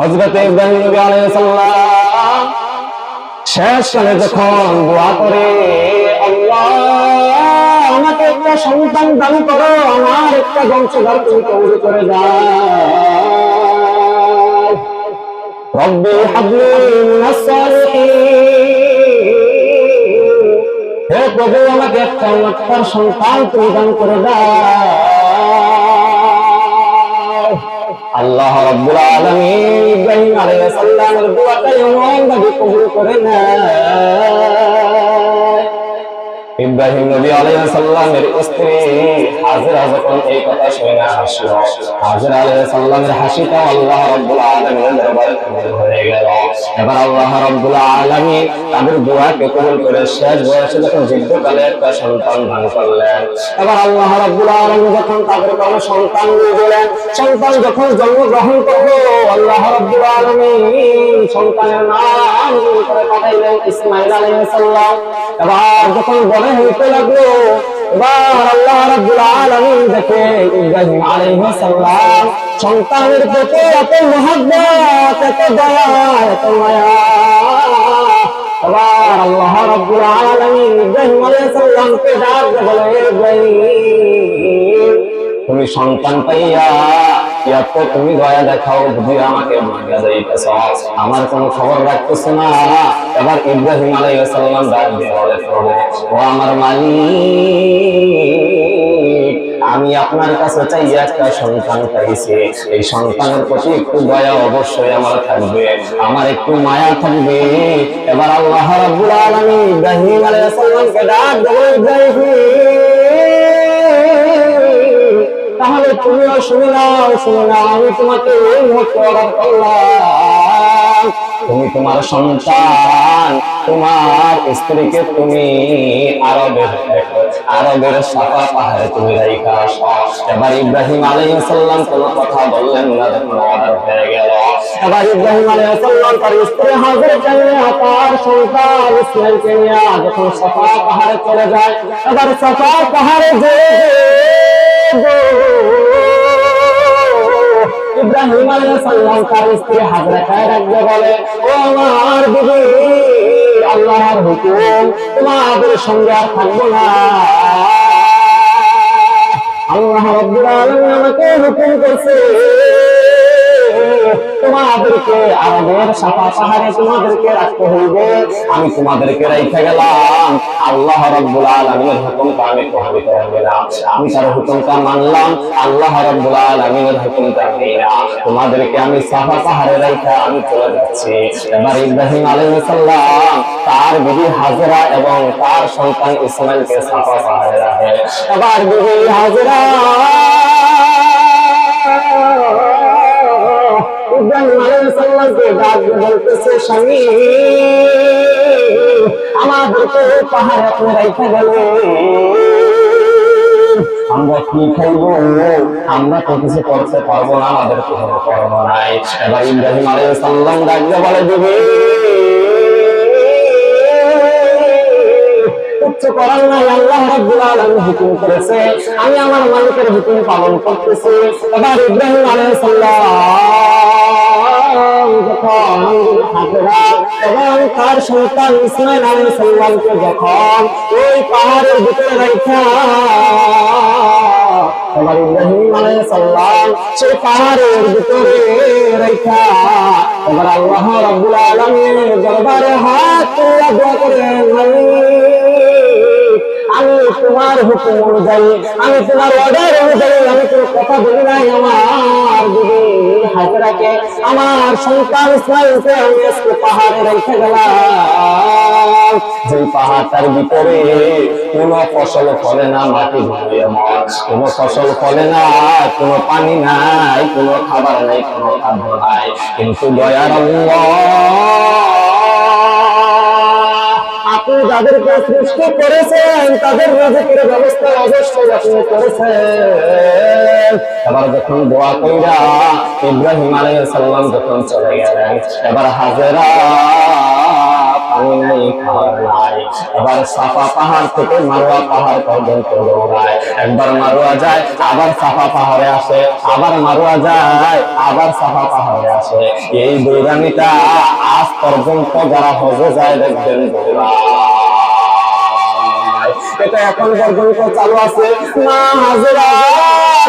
হযরত ইব্রাহিম নবী আলাইহিস সালাম শেষকালে যখন দোয়া করে, আল্লাহ আমাকে একটা সন্তান দান করো, আমার একটা বংশধর তুমি কবুল করে দাও। রব্বি হাবলি মিনাস সালিহিন, হে প্রভু আমাকে একটা চমৎকার সন্তান তুমি দান করে দাও। আল্লাহ রাব্বুল আলামিন ইব্রাহিম আলাইহিস সালামের দোয়াটা এমন ভাবে কবুল করে নেয়। ইব্রাহিম নবী আলাইহিস সালামের স্ত্রী হাজেরা যখন এই কথা শুনে হাসলো, হাজেরা আলাইহিস সালামের হাসিটা আল্লাহ রাব্বুল আলামিনের দরবারে কবুল হয়ে গেল। এবার আল্লাহ রাব্বুল আলামিন তাদের দোয়াকে কবুল করে শেষ বয়সে যখন যুদ্ধকালে একটা সন্তান দান করলেন, এবার আল্লাহ রাব্বুল আলামিন যখন তাদের কোনো সন্তান দিয়ে দিলেন, সন্তান যখন জন্মগ্রহণ করলো, আল্লাহ রাব্বুল আলামিন সন্তানের নাম করে পাঠাইলেন ইসমাঈল আলাইহিস সালাম। এবার যখন বড় হইতে লাগলো, এবার আল্লাহ রাব্বুল আলামিন দেখে ইব্রাহিম আলাইহিস সালাম সন্তানের প্রতি এত মহব্বত, এত দয়া, এত মায়া। এবার আল্লাহ রাব্বুল আলামিন ইব্রাহিম আলাইহিস সালামকে ডাক দিয়ে বলে, ইব্রাহিম তুমি সন্তান পাইয়া এত তুমি দয়া দেখাও, বুঝি আমাকে মারিয়া যাইতেছ, আমার কোনো খবর রাখতেছ না। এবার ইব্রাহিম আলাইহিস সালাম ডাক দিয়ে বলে, প্রভু ও আমার মালিক, আমি আপনার কাছে চাই একটা সন্তান পাইছি, এই সন্তানের প্রতি একটু দয়া অবশ্যই আমার থাকবে, আমার একটু মায়া থাকবে। এবার আল্লাহ রাব্বুল আলামিন ইব্রাহিম আলাইহিস সালামকে ডাক দিয়ে, ইব্রাহিম তাহলে তুমিও শুনে নাও, আমি তোমাকে এই মুহূর্তে অর্ডার করলাম, তুমি তোমার সন্তান, তোমার স্ত্রীকে তুমি আরবের সাফা পাহাড়ে তুমি রাইখা আসো। এবার ইব্রাহিম আলাইহিস সালাম কোনো কথা বললেন না, যখন অর্ডার হয়ে গেল। এবার ইব্রাহিম আলাইহিস সালাম তার স্ত্রী হাজেরাকে নিয়ে, তার সন্তান ইসমাঈলকে নিয়ে যখন সাফা পাহাড়ে চলে যায়, এবার সাফা পাহাড়ে যে ইব্রাহিম আলাইহিস সালাম তার স্ত্রী হাজেরাকে ডাকতে বলে, ও আমার বিবি, আল্লাহর হুকুম, তোমাদের সঙ্গে আর থাকবো না। আল্লাহ রাব্বুল আলামিন আমাকে হুকুম করছে তোমাদেরকে আরবের সাফা পাহাড়ে তোমাদেরকে রাখতে হইবে, আমি তোমাদেরকে রাইখা গেলাম। আল্লাহ রাব্বুল আলামিনের হুকুমটা আমি প্রভাবিত হবে না, আমি তার হুকুমটা মানলাম, আল্লাহ রাব্বুল আলামিনের হুকুমটা নেই না, তোমাদেরকে আমি সাফা পাহাড়ে রাইখা আমি চলে যাচ্ছি। এবার ইব্রাহিম আলাইহিস সালাম তার বিবি হাজেরা এবং তার সন্তান ইসমাঈলকে সাফা পাহাড়ে রাখে। এবার বিবি হাজেরা ইব্রাহিম আলাইহিস সালামকে ডাক দিয়ে বলতেছে, স্বামী আমাদেরকে পাহাড়ে আপনি রাইখা গেলেন, আমরা কি খাইব, আমরা তো কিছু করতে পারবো না, আমাদের কোনো কর্ম নাই। এবার ইব্রাহিম আলাইহিস সালাম ডাক দিয়ে বলে, দিবি কিচ্ছু করার নাই, আল্লাহ রাব্বুল আলামিন হুকুম করেছে, আমি আমার মালিকের হুকুম পালন করতেছি। এবার ইব্রাহিম আলাইহিস সালাম যখন হাজেরা এবং তার সন্তান ইসমাঈল আলাইহিস সালামকে যখন ওই পাহাড়ের ভিতরে রাখা, এবার ইব্রাহিম আলাইহিস সালাম সেই পাহাড়ের ভিতরে রাখা, এবার আল্লাহ রাব্বুল আলামিনের দরবারে হাত তুলে দোয়া করেন, আমি তোমার হুকুম অনুযায়ী, আমি তোমার অর্ডার অনুযায়ী আমি কোনো কথা বলি নাই, আমার বিবি হাজেরাকে, আমার সন্তান ইসমাঈলকে আমি আজকে পাহাড়ে রেখে গেলাম, যে পাহাড়টার ভিতরে কোনো ফসল ফলে না, মাটি ধরে আমার কোনো ফসল ফলে না, কোনো পানি নাই, কোনো খাবার নাই, কোনো খাদ্য নাই, কিন্তু দয়ার আল্লাহ আপনি যাদেরকে সৃষ্টি করেছেন তাদের রিজিকের ব্যবস্থা অবশ্যই আপনি করেছেন। এবার যখন দোয়া কইরা ইব্রাহিম আলাইহিস সালাম যখন চলে গেলেন, এবার হাজেরা পানি নাই, খাবার নাই। এবার সাফা পাহাড় থেকে মারোয়া পাহাড় পর্যন্ত দৌড়ায়। একবার মারোয়া যায়, আবার সাফা পাহাড়ে আসে, আবার মারোয়া যায়, আবার সাফা পাহাড়ে আসে। এই দৌড়ানিটা আজ পর্যন্ত যারা হজে যায় দেখবেন দৌড়ায়। এটা এখন পর্যন্ত চালু আছে। মা হাজেরা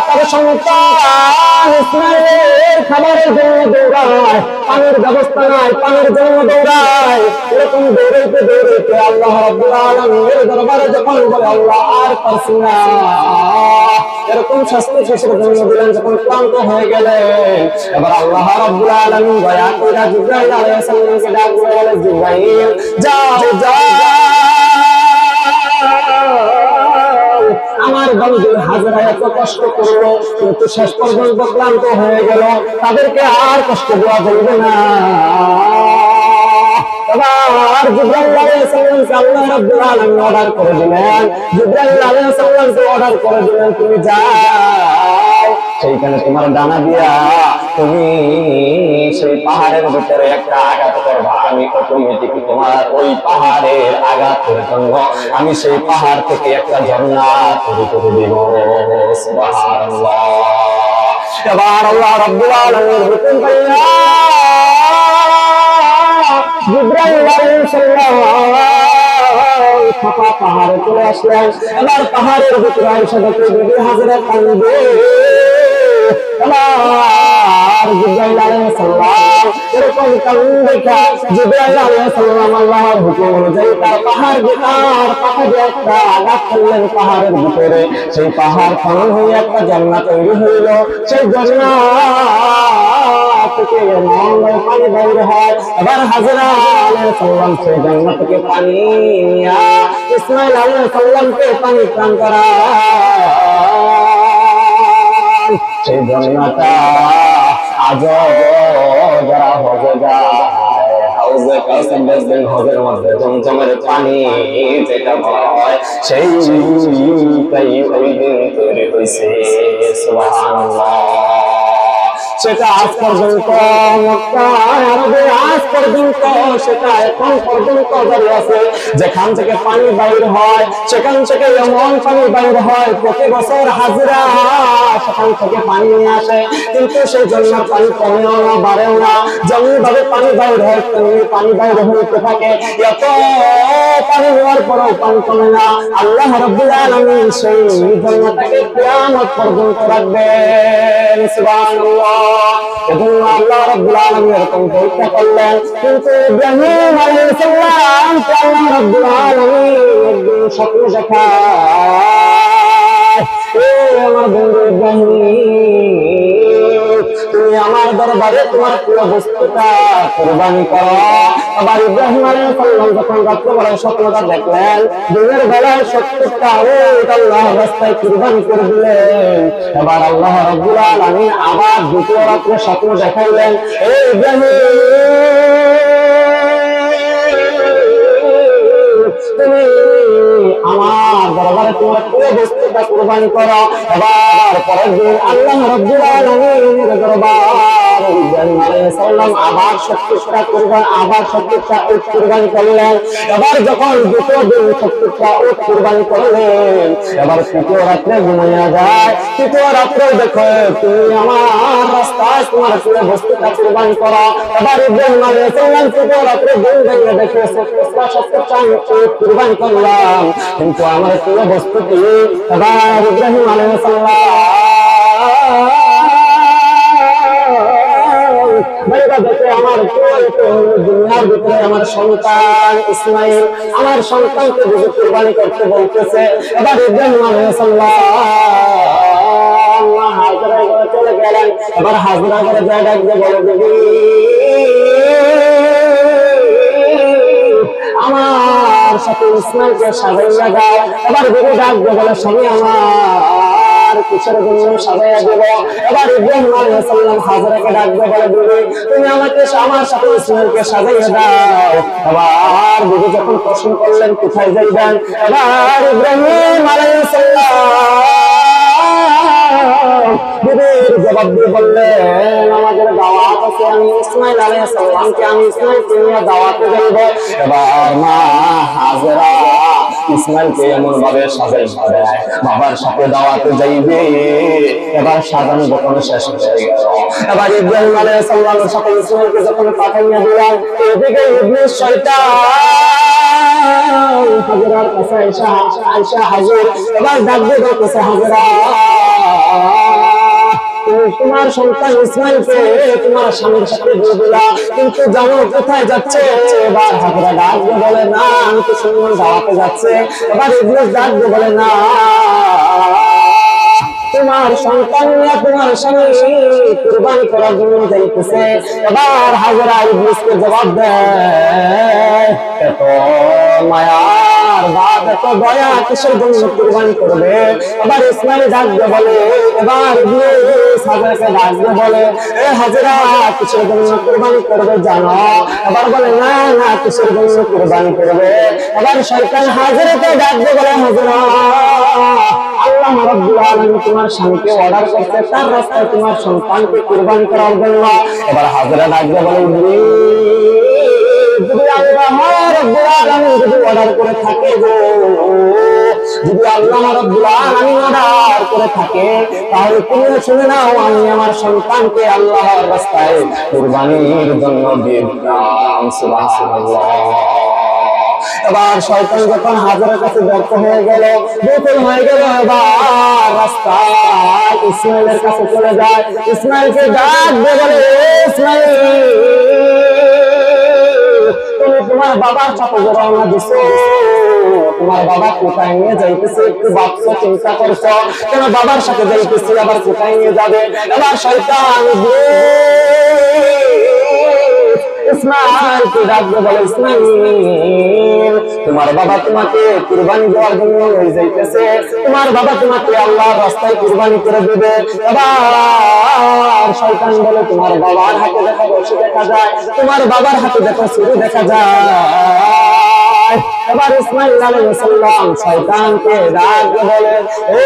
তার সন্তান ইসমাইলের খাবারের জন্য দৌড়ায়, পানির ব্যবস্থা নাই, পানির জন্য দৌড়ায়। এরকম দৌড়াইতে দৌড়াইতে আল্লাহ রাব্বুল আলামিনের দরবারে যখন বলে আল্লাহ আর পারছি না, এরকম শাস্তি শেষের জন্য দিলেন, যখন ক্লান্ত হয়ে গেলেন, এবার আল্লাহ রাব্বুল আলামিন দয়া করে জিবরাইল আলাইহিস সালামকে ডাক দিয়ে বলে, জিবরাইল যাও যাও, আমার বন্ধু হাজেরা এত কষ্ট করলো কিন্তু শেষ পর্যন্ত ক্লান্ত হয়ে গেল, তাদেরকে আর কষ্ট দেওয়া যাবে না। এবার জিবরাইল আলাইহিস সালামকে আল্লাহ রাব্বুল আলামিন অর্ডার করে দিলেন, জিবরাইল আলাইহিস সালামকে অর্ডার করে দিলেন, তুমি যাও, সেইখানে তোমার ডানা দিয়া তুমি সেই পাহাড়ের ভিতরে একটা আঘাত করবা, আমি অটোমেটিক তোমার ওই পাহাড়ের আঘাতের জন্য আমি সেই পাহাড় থেকে একটা ঝর্ণা তৈরি করে দেব। সুবহানাল্লাহ। এবার আল্লাহ রাব্বুল আলামিন হুকুম করলেন, জিবরাইল আলাইহিস সালাম সাফা পাহাড়ে চলে আসলেন। এবার পাহাড়ের ভিতরে এসে দেখে বিবি হাজেরা কাঁদবে। এবার জিবরাইল আলাইহিস সালাম এরকম কান্না দেখা জিবরাইল আলাইহিস সালাম আল্লাহর হুকুম অনুযায়ী তার পাহাড়ে একটা আঘাত করলেন পাহাড়ের ভিতরে। সেই পাহাড় খনন হয়ে একটা জান্নাত তৈরি হইল। সেই জান্নাত থেকে পানি বের হয়। এবার হাজেরা আলাইহিস সালাম সেই জান্নাত থেকে পানি নিয়ে ইসমাইল আলাইহিস সালামকে পানি পান করায়। সেই জান্নাতটা আজও যারা হজে যায়, হাউজে কাউসার দেখবেন হজের মধ্যে জমজমের পানি যেটা বলা হয়, সেইটাই ওই দিন তৈরি হয়েছে। সুবহানাল্লাহ। সেটা আজ পর্যন্ত মক্কা আরবে আজ পর্যন্ত সেটা এখন পর্যন্ত দাঁড়িয়ে আছে। যেখান থেকে পানি বাইর হয় সেখান থেকে এমন পানি বাইর হয়, প্রতি বছর হাজিরা সেখান থেকে পানি নিয়ে আসে, কিন্তু সেই জন্য পানি কমেও না বাড়েও না, যেমন ভাবে পানি বাইর হয় তেমনি পানি বাইর হইতে থাকে। এত পানি হওয়ার পরেও পানি কমে না। আল্লাহ রাব্বুল আলামিন সেই জান্নাতকে কিয়ামত পর্যন্ত রাখবেন। সুবহানাল্লাহ। এজন্য আল্লাহ রাব্বুল আলামিন এরকম পরীক্ষা করলেন, কিন্তু ইব্রাহিম আলাইহিস সালাম আল্লাহ রাব্বুল আলামিন একদিন স্বপ্ন দেখায়, আমার বন্ধু ইব্রাহিম, তুমি আমার দরবারে তোমার প্রিয় বস্তুটা কুরবানি করো। আবার ইব্রাহিম আলাইহিস সালাম যখন রাত্রেবেলায় স্বপ্নটা দেখলেন, দিনের বেলায় ৭০টা উট আল্লাহর রাস্তায় কুরবানি করে দিলেন। এবার আল্লাহ রাব্বুল আলামিন আবার দ্বিতীয় রাত্রে স্বপ্ন দেখাইলেন, এই ইব্রাহিম, তুমি আমার দরবারে তোমার প্রিয় বস্তুটা কুরবানি করো। এবার পরের দিন আল্লাহ রাব্বুল আলামিনের দরবার ইব্রাহিম আলাইহিস সালাম আবার ৭০টা উট কুরবানি করলেন। এবার যখন দ্বিতীয় দিন ৭০টা উট কুরবানি করলেন, এবার তৃতীয় রাত্রে ঘুমাইয়া যায়। তৃতীয় রাত্রে দেখো তুমি আমার রাস্তায় তোমার প্রিয় বস্তুটা কুরবানি করো। এবার ইব্রাহিম আলাইহিস সালাম তৃতীয় রাত্রে ঘুম ভেঙে দেখে ৭০টা উট কুরবানি করলাম, কিন্তু আমার প্রিয় বস্তুটি। এবার ইব্রাহিম আলাইহিস সালাম আমার দুনিয়ার ভিতরে আমার সন্তান ইসমাইল, আমার সন্তানকে বুঝে কুরবানি করতে বলতেছে। এবার ইব্রাহিম আলাইহিস সালাম হাজরা করে চলে গেলেন। এবার হাজরা করে যায় ডাক দিয়ে বলে, দিদি আমার সাথে ইসমাইলকে সাজাইয়া দাও। এবার দিদি ডাক দিয়ে বলে, স্বামী আমার কিসের জন্য সাজাইয়া দেব? এবার ইব্রাহিম আলাইহিস সালাম হাজরাকে ডাক দিয়ে বলে, দিদি তুমি আমাকে আমার সাথে ইসমাইলকে সাজাইয়া দাও। এবার দিদি যখন প্রশ্ন করলেন কোথায় যাইবেন, এবার ইব্রাহিম আলাইহিস সালাম বিবির জবাব দিয়ে বললেন আমাদের দাওয়াত আছে, আমি ইসমাইল আলাইহিস সালামকে আমি ইসমাইলকে নিয়ে দাওয়াতে যাব। এবার মা হাজেরা ইসমাইলকে এমন ভাবে সাজাইয়া দেয়, বাবার সাথে দাওয়াতে যাইবে। এবার সাজানো যখন শেষ হয়ে গেল, এবার ইব্রাহিম আলাইহিস সালামের সাথে ইসমাইলকে যখন পাঠাইয়া দিলাম, এদিকে ইবলিস শয়তান হাজেরার কাছে আয়েশা হাজির। এবার ডাক দিয়ে বলতেছে, হাজেরা তোমার সন্তান ইসমাইলকে তোমার স্বামীর সাথে দিয়ে দিলা, কিন্তু জানো কোথায় যাচ্ছে? এবার হাজেরা ডাক দিয়ে বলে, না আমি তো শুনলাম দাওয়াতে যাচ্ছে। এবার ইবলিস ডাক দিয়ে বলে, না তোমার সন্তান নিয়ে তোমার স্বামী কুরবানি করার জন্য যাইতেছে। এবার হাজেরা ইবলিসকে জবাব দেয়, এত মায়ার বাপ এত দয়া কিসের জন্য কুরবানি করবে? এবার ইসমাইল ডাক দিয়ে বলে, এবার ইবলিস হাজেরাকে ডাক দিয়ে বলে, এ হাজেরা কিসের জন্য কুরবানি করবে জানো? এবার বলে, না না কিসের জন্য কুরবানি করবে? এবার শয়তান হাজেরাকে ডাক দিয়ে বলে, হাজেরা আল্লাহ রাব্বুল আলামিন তোমার স্বামীকে অর্ডার করতে তার রাস্তায় তোমার সন্তানকে কুরবানি করার জন্য। এবার হাজেরা ডাক দিয়ে বলে, যদি আল্লাহ রাব্বুল আলামিন যদি অর্ডার করে থাকে গো, যদি আল্লাহ রাব্বুল আলামিন অর্ডার করে থাকে, তাহলে তুমি শুনে নাও আমি আমার সন্তানকে আল্লাহর রাস্তায় কুরবানির জন্য দিয়ে দিলাম। সুবহানাল্লাহ। এবার শয়তান যখন হাজেরার কাছে ব্যর্থ হয়ে গেল, বিফল হয়ে গেল, এবার রাস্তায় ইসমাইলের কাছে চলে যায়। ইসমাইলকে ডাক দিয়ে বলে, ইসমাইল তুমি তোমার বাবার সাথে রওনা দিছো, তোমার বাবা কোথায় নিয়ে যাইতেছে একটু ভাবছো, চিন্তা করছো? কেন বাবার সাথে যাইতেছি, আবার কোথায় নিয়ে যাবে? এবার শয়তান ইসমাইলকে ডাক দিয়ে বলে, ইসমাইল তোমার বাবা তোমাকে কুরবানি দেওয়ার জন্য নিয়ে যাইতেছে, তোমার বাবা তোমাকে আল্লাহর রাস্তায় কুরবানি করে দেবে। এবার শয়তান বলে, তোমার বাবার হাতে দেখো রশি দেখা যায়, তোমার বাবার হাতে দেখো ছুরি দেখা যায়। এবার ইসমাইল আলাইহিস সালাম শয়তানকে ডাক দিয়ে বলে, ও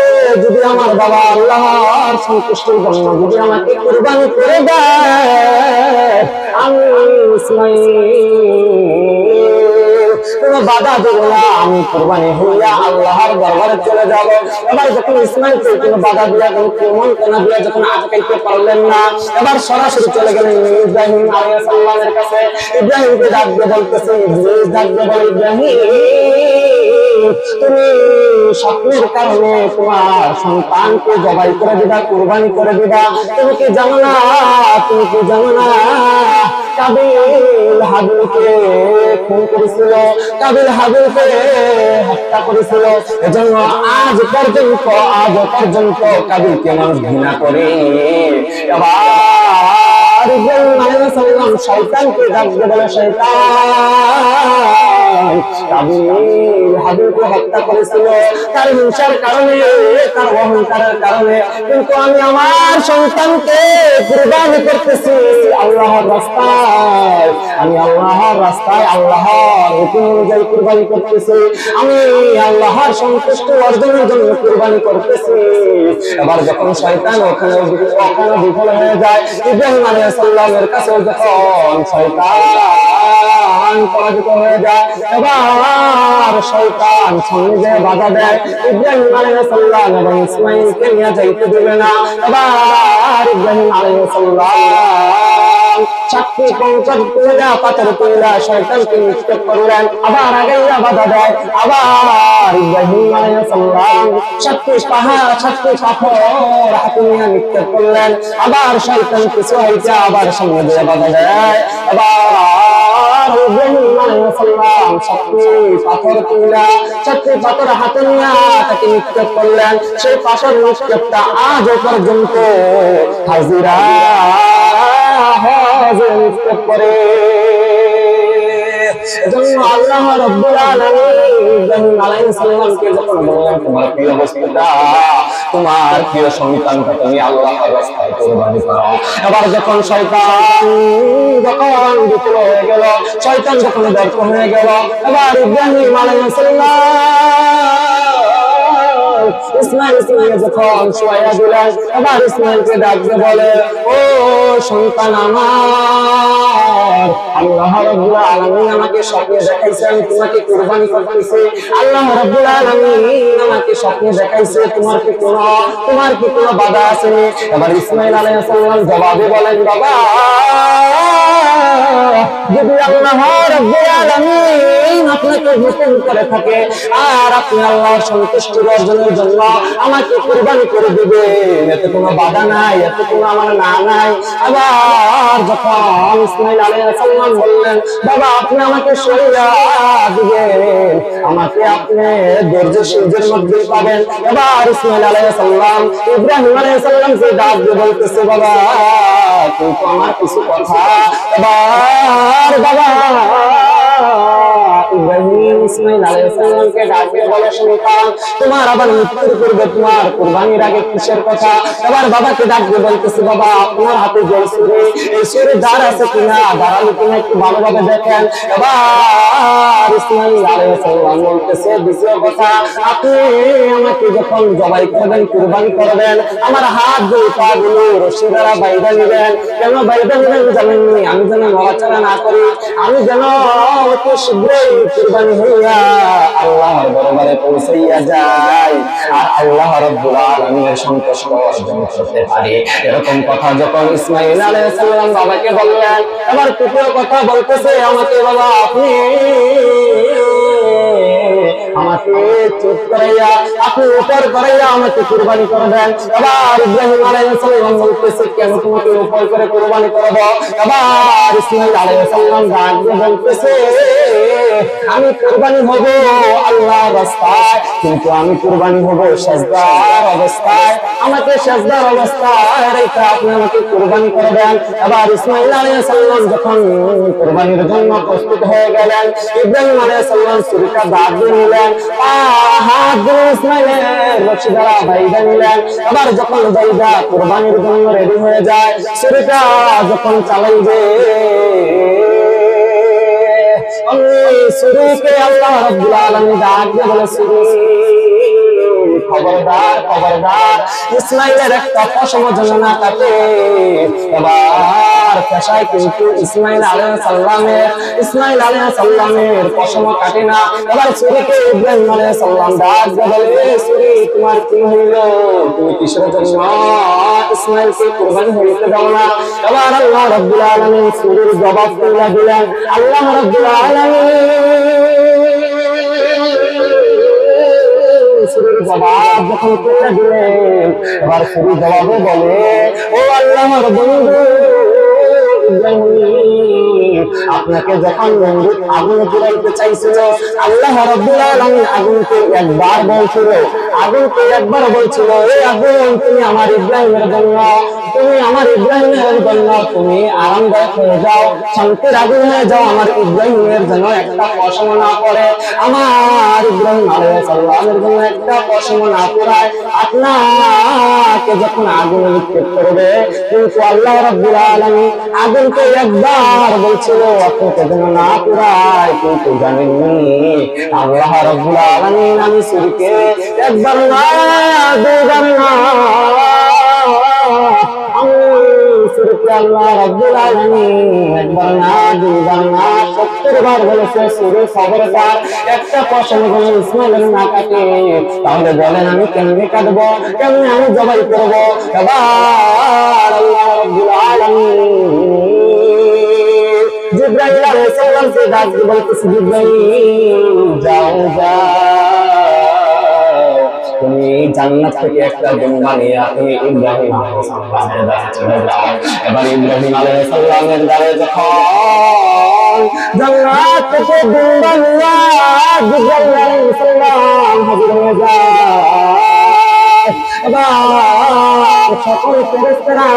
যদি আমার বাবা আল্লাহর সন্তুষ্টির জন্য যদি আমাকে কুরবানি করে দেয়, আমি ইসমাইল কোনো বাধা দেব না, আমি কুরবানি হইয়া আল্লাহর দরবারে চলে যাব। এবার যখন ইসমাইলকে কোনো বাধা দিয়া কোনো কেমন কেনা দিয়া যখন আটকাইতে পারলেন না, এবার সরাসরি চলে গেলেন ইব্রাহিম আলাইহিস সালামের কাছে। ইব্রাহিমকে ডাক দিয়ে বলতেছে, ইবলিস ডাক দিয়ে বলে, ইব্রাহিম তুমি স্বপ্নের কারণে তোমার সন্তানকে জবাই করে দিবা, কুরবানি করে দিবা। তুমি কি জানো না, তুমি কি জানো না কাবিল হাবিলকে খুন করেছিল, কাবিল হাবিলকে হত্যা করেছিল। এজন্য আজ পর্যন্ত কাবিলকে মানুষ ঘৃণা করে। এবার ইব্রাহিম আলাইহিস সালাম শয়তানকে ডাক দিয়ে বলে, শয়তান কাবিল হাবিলকে হত্যা করেছিল তার হিংসার কারণে, তার অহংকারের কারণে, কিন্তু আমি আমার সন্তানকে কুরবানি করতেছি আল্লাহর রাস্তায়, আমি আল্লাহর রাস্তায় আল্লাহর হুকুম অনুযায়ী কুরবানি করতেছি, আমি আল্লাহর সন্তুষ্টি অর্জনের জন্য কুরবানি করতেছি। এবার যখন শয়তান ওখানে বিফল হয়ে যায়, ইব্রাহিম আলাইহিস সালামের কাছে যখন শয়তান পরাজিত হয়ে যায়, এবার শয়তান সামনে বাধা দেয়, ইব্রাহিম আলাইহিস সালাম এবং ইসমাইলকে নিয়ে যাইতে দিবে না। এবার ইব্রাহিম আলাইহিস সালাম চাকরি কঙ্কর তুলে পাথর তুলে শয়তানকে নিক্ষেপ করলেন, আবার আগে বাধা দেয়, আবার ইব্রাহিম আলাইহিস সালাম চাকরি পাহাড় চাকরি পাথর হাতে নিয়ে নিক্ষেপ করলেন, আবার শয়তান কিছু হয়েছে, আবার সামনে দিয়ে বাধা দেয়, আবার ইব্রাহিম আলাইহিস সালাম চাকরি পাথর হাতে নিয়ে তাকে নিক্ষেপ করলেন। সেই পাথর নিক্ষেপটা আজ পর্যন্ত হাজিরা নিক্ষেপ করে। এজন্য আল্লাহ রাব্বুল আলামিন ইব্রাহিম আলাইহিস সালামকে যখন বললেন, তোমার প্রিয় বস্তুটা, তোমার প্রিয় সন্তানকে তুমি আল্লাহর রাস্তায় কুরবানি করো। এবার যখন শয়তান বিফল হয়ে গেল, শয়তান যখন ব্যর্থ হয়ে গেল, এবার ইব্রাহিম আলাইহিস সালাম ইসমাঈলকে নিয়ে যখন শোয়া দিলেন, এবার ইসমাঈলকে ডাকতে বলে, ও সন্তান আমার, আল্লাহ রাব্বুল আলামিন আমাকে স্বপ্নে দেখাইছেন তোমাকে কুরবানি করতেছে। আল্লাহ রাব্বুল আলামিন আমাকে স্বপ্নে দেখাইছে তোমার কি কোনো বাধা আছে? এবার ইসমাঈল আলাইহিস সালাম জবাবে বলেন, বাবা, যদি আল্লাহ রাব্বুল আলামিন আপনাকে হুকুম করে থাকে আর আপনি আল্লাহর সন্তুষ্টি অর্জনের জন্য আমাকে কুরবানি করে দিবেন, এতে কোনো বাধা নাই, এতে কোনো আমার না নাই। আবার যখন ইসমাঈল আলাইহিস সালাম বললেন, বাবা আপনি আমাকে সরিয়ে দিবেন, আমাকে আপনি দরজের মধ্যে পাবেন। এবার ইসমাঈল আলাইহিস সালাম ইব্রাহিম আলাইহিস সালামকে ডাক দিয়ে বলতেছে, বাবা কিন্তু আমার কিছু কথা। এবার বাবা ইব্রাহিম ইসমাঈল আলাইহিস সালামকে ডাক দিয়ে বলে, সন্তান তোমার আবার মৃত্যুর পূর্বে তোমার কুরবানির আগে কিসের কথা? এবার বাবাকে ডাক দিয়ে বলতেছে, বাবা আপনার হাতে যে ছুরি, এই ছুরির ধার আছে কিনা, ধারালো কিনা একটু ভালোভাবে দেখেন। এবার ইসমাঈল আলাইহিস সালাম বলতেছে, দ্বিতীয় কথা, আপনি আমাকে যখন জবাই করবেন, কুরবানি করবেন, আমার হাত দুই পা গুলো রশি দ্বারা বাইধা নিবেন। কেন বাইধা নিবেন জানেননি? আমি যেন নড়াচড়া না করি, আমি যেন অতি শীঘ্রই কুরবানি হইয়া আল্লাহর দরবারে পৌঁছাইয়া যায় আর আল্লাহ রাব্বুল আলামিনের সন্তুষ্টি অর্জন করতে পারি। এরকম কথা যখন ইসমাঈল আলাইহিস সালাম বাবাকে বললেন, এবার তৃতীয় কথা বলতেছে, আমাকে বাবা আপনি আমাকে চুপ করাইয়া, আপনি উপর করাইয়া আমাকে কুরবানি করবেন। এবার ইব্রাহিম আলাইহিস সালাম বলতেছে, কেন তোমাকে উপর করে কুরবানি করব? এবার ইসমাঈল আলাইহিস সালাম ডাক দিয়ে বলতেছে, আমি কুরবানি হব আল্লাহর রাস্তায়, কিন্তু আমি কুরবানি হব সিজদার অবস্থায়, আমাকে সিজদার অবস্থায় রেখে আপনি আমাকে কুরবানি করবেন। এবার ইসমাঈল আলাইহিস সালাম যখন কুরবানির জন্য প্রস্তুত হয়ে গেলেন, ইব্রাহিম আলাইহিস সালাম ছুরিটা দাঁত দিয়ে নিলেন, হাত দিয়ে ইসমাঈলের রশি দ্বারা বাইধা নিলেন। এবার যখন বাইধা কুরবানির জন্য রেডি হয়ে যায়, ছুরিটা যখন চালাইবে, ছুরিকে আল্লাহ রাব্বুল আলামিন ডাক দিয়ে বলে, ছুরি খবরদার খবরদার, ইসমাঈলের একটা পশম যেন না কাটে। এবার পেশায় কিন্তু ইসমাঈল আলাইহিস সালামের পশম কাটে না। এবার ছুরিকে ইব্রাহিম আলাইহিস সালাম ডাক দিয়ে বলে, ছুরি তোমার কি হইল? তুমি কিসের জন্য ইসমাঈলকে কুরবানি হইতে দাও না? এবার আল্লাহ রাব্বুল আলামিন ছুরির জবাব দিলেন। আল্লাহ রাব্বুল ছুরির জবাব যখন তুলে দিলেন, এবার ছুরি জবাবে বলে, ও আল্লাহর বন্ধু আপনাকে যখন নমরুদ আগুনে পুরাইতে চাইছিল, আল্লাহ রাব্বুল আলামিন আগুনকে একবার বলছিল, এই আগুন তুমি আমার ইব্রাহিমের জন্য, তুমি আমার ইব্রাহিমের জন্য তুমি আরামদায়ক হয়ে যাও, শান্তির আগুন হয়ে যাও, আমার ইব্রাহিমের জন্য একটা পশম না পড়ে, আমার ইব্রাহিম আলাইহিস সালামের জন্য একটা পশম না পড়ায় আপনাকে যখন আগুনে নিক্ষেপ করবে। কিন্তু আল্লাহ রাব্বুল আলামিন আগুনকে একবার বলছিল আপনাকে যেন না পুরায়, কিন্তু জানেননি আল্লাহ রাব্বুল আলামিন আমি ছুরিকে একবার না দুইবার না, আল্লাহ রাব্বুল আলামিন একবার না দুইবার না 70 বার বলেছে, ছুরি খবরদার একটা পশম যেন ইসমাঈলের না কাটে। তাহলে বলেন আমি কেমনে কাটবো, কেমনে আমি জবাই করবো? এবার আল্লাহ রাব্বুল আলামিন জিবরাইল আলাইহিস সালামকে ডাক দিয়ে বলতেছে, জিবরাইল যাও তুমি জান্নাত থেকে একটা ডিম বানিয়ে তুমি ইব্রাহিম আলাইহিস সালামের কাছে চলে যাও। এবার ইব্রাহিম আলাইহিস সালামের দ্বারে যখন জান্নাত থেকে ডিম বানিয়ে জিবরাইল আলাইহিস সালাম হাজির হয়ে যায়। এবার সকল ফেরেশতারা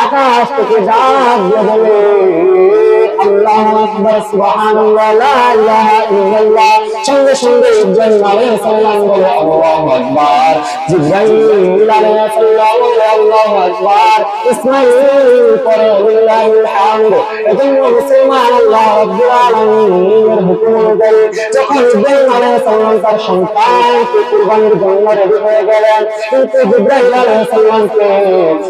আকাশ থেকে ডাক দিয়ে বলে, আল্লাহ আকবার, সুবহানাল্লাহ, লা ইলাহা ইল্লাল্লাহ। সঙ্গে সঙ্গে ইব্রাহিম আলাইহিস সালাম বলে আল্লাহু আকবার, জিবরাইল আলাইহিস সালাম বলে আল্লাহু আকবার, ইসমাঈল পড়ে লিল্লাহিল হামদ। এজন্য মুসলমান আল্লাহ রাব্বুল আলামিনের হুকুম অনুযায়ী যখন ইব্রাহিম আলাইহিস সালাম তার সন্তানকে কুরবানির জন্য রেডি হয়ে গেলেন, কিন্তু জিবরাইল আলাইহিস সালামকে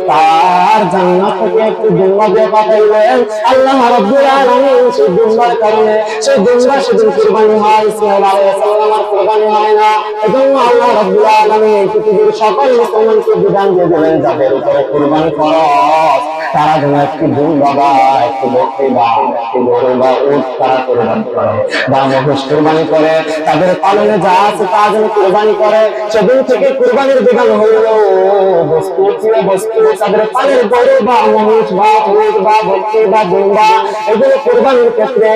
তার জান্নাত থেকে একটু দুম্বা দিয়ে পাঠাইলেন। আল্লাহ রাব্বুল আলামিন সেই দুম্বার কারণে সেই দুম্বা সেদিন কুরবানি হয়, ইসমাঈল আলাইহিস সালামের কুরবানি হয় না। এজন্য আল্লাহ রাব্বুল আলামিন পৃথিবীর সকল মুসলমানকে বিধান দিয়ে দিলেন, যাদের উপরে কুরবানি খরচ তারা যেন একটি দুম্বা বা একটি বকরি বা একটি গরু বা উট তারা কুরবানি করে বা মহিষ কুরবানি করে, তাদের পালনে যা আছে তা যেন কুরবানি করে। সেদিন থেকে কুরবানির বিধান হইল বস্তু তাদের পালের গরু বা মহিষ বা উট বা বকরি বা দুম্বা এগুলো কুরবানির ক্ষেত্রে